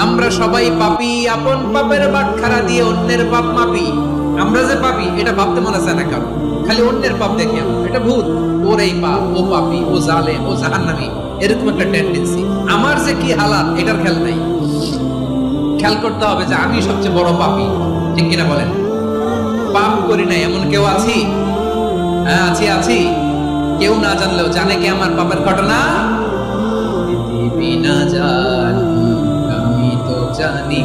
আমরা সবাই পাপী, আপন পাপের বাটখারা দিয়ে অন্যের পাপ মাপি। আমরা যে পাপী এটা ভাবতে মনে চায় না কারো, খালি অন্যের পাপ দেখি আমরা, এটা ভূত, ওর এই পাপ, ও পাপী, ও জালেম, ও জাহান্নামী, এরকম একটা টেন্ডেন্সি। আমার যে কি হালাত এটার খেয়াল নাই। খেয়াল করতে হবে যে আমি সবচেয়ে বড় পাপী, ঠিক কিনা বলেন? পাপ করি নাই এমন কেউ আছি? হ্যাঁ আছি। কেউ না জানলেও জানে কি আমার পাপের ঘটনা? বিনা জানি আমি তো জানি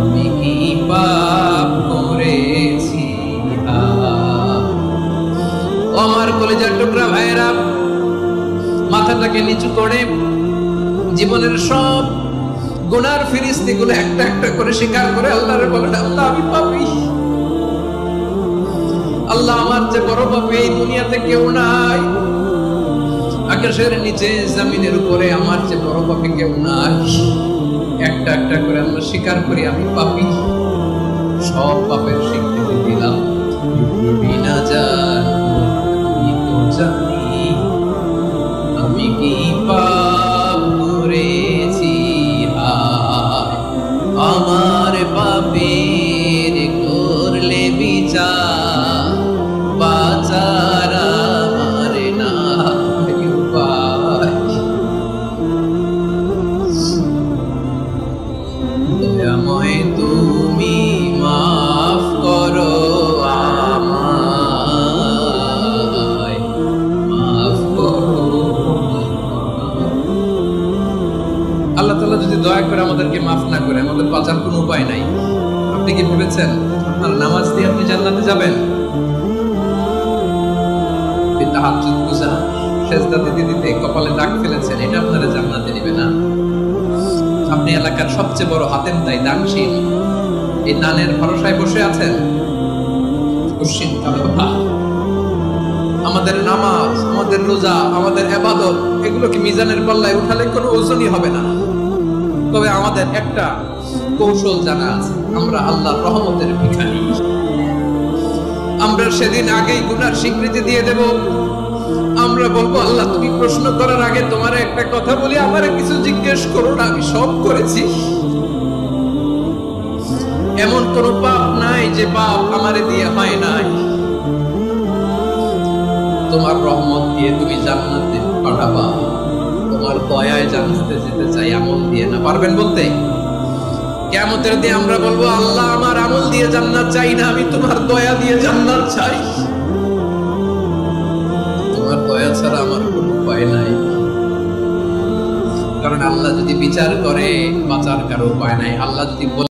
আমি কি পাপ করেছি। আমার কলেজার টুকরা ভাইয়েরা, মাথাটাকে নিচু করে জীবনের সব গুনার ফিরিস্তিগুলো একটা একটা করে স্বীকার করে আল্লাহরে বলেন, আল্লাহ আমি পাপী, আল্লাহ আমার যে বড় পাপী এই দুনিয়াতে কেউ নাই, আকাশের নিচে জমিনের উপরে আমার যে বড় পাপী কেউ নাই। একটা একটা করে আমরা স্বীকার করি আমি পাপী, সব পাপের স্বীকৃতি দিলাম। বিনা জানি তো জানি আমি কি পাপ করেছি। আমার পাপের করলে বিচার, বাঁচার আমার নাই উপায়। দয়াময় তুমি মাফ করো আমায়, মাফ করো। আল্লাহ তাআলা যদি দয়া করে আমাদেরকে মাফ না করে, আমাদের বাঁচার কোনো উপায় নাই। আপনি কি ভেবেছেন আপনার নামাজ দিয়ে আপনি জান্নাতে যাবেন? তাহাজ্জুদ গুজা সেজদা দিতে দিতে কপালে দাগ ফেলেছেন, এটা আপনারা জান্নাতে নেবে না। আপনি এলাকার সবচেয়ে বড় হাতেম তাই দানশীল, এই দানের ভরসায় বসে আছেন। আমাদের নামাজ, আমাদের রোজা, আমাদের ইবাদত, এগুলো কি মিজানের পাল্লায় উঠালে কোনো ওজনই হবে না। তবে আমাদের একটা কৌশল জানা আছে, আমরা আল্লাহর রহমতের ভিখারি। আমরা সেদিন আগেই গুনার স্বীকৃতি দিয়ে দেব। আমরা বলবো, আল্লাহ তুমি প্রশ্ন করার আগে তোমার একটা কথা বলি, আমারে কিছু জিজ্ঞেস করো না, আমি সব করেছি। এমন কোন পাপ নাই যে পাপ আমারে দিয়ে হয় নাই। তোমার রহমত দিয়ে তুমি জান্নাতে পাঠাবা, তোমার দয়ায় জান্নাতে যেতে চাই, আমল দিয়ে না। পারবেন বলতে? কিয়ামতের দিন আমরা বলবো, আল্লাহ আমার আমল দিয়ে জান্নাত চাই না, আমি তোমার দয়া দিয়ে জান্নাত চাই। তোমার দয়া ছাড়া আমার কোনো উপায় নাই। কারণ আল্লাহ যদি বিচার করে বাঁচার কারো উপায় নাই। আল্লাহ যদি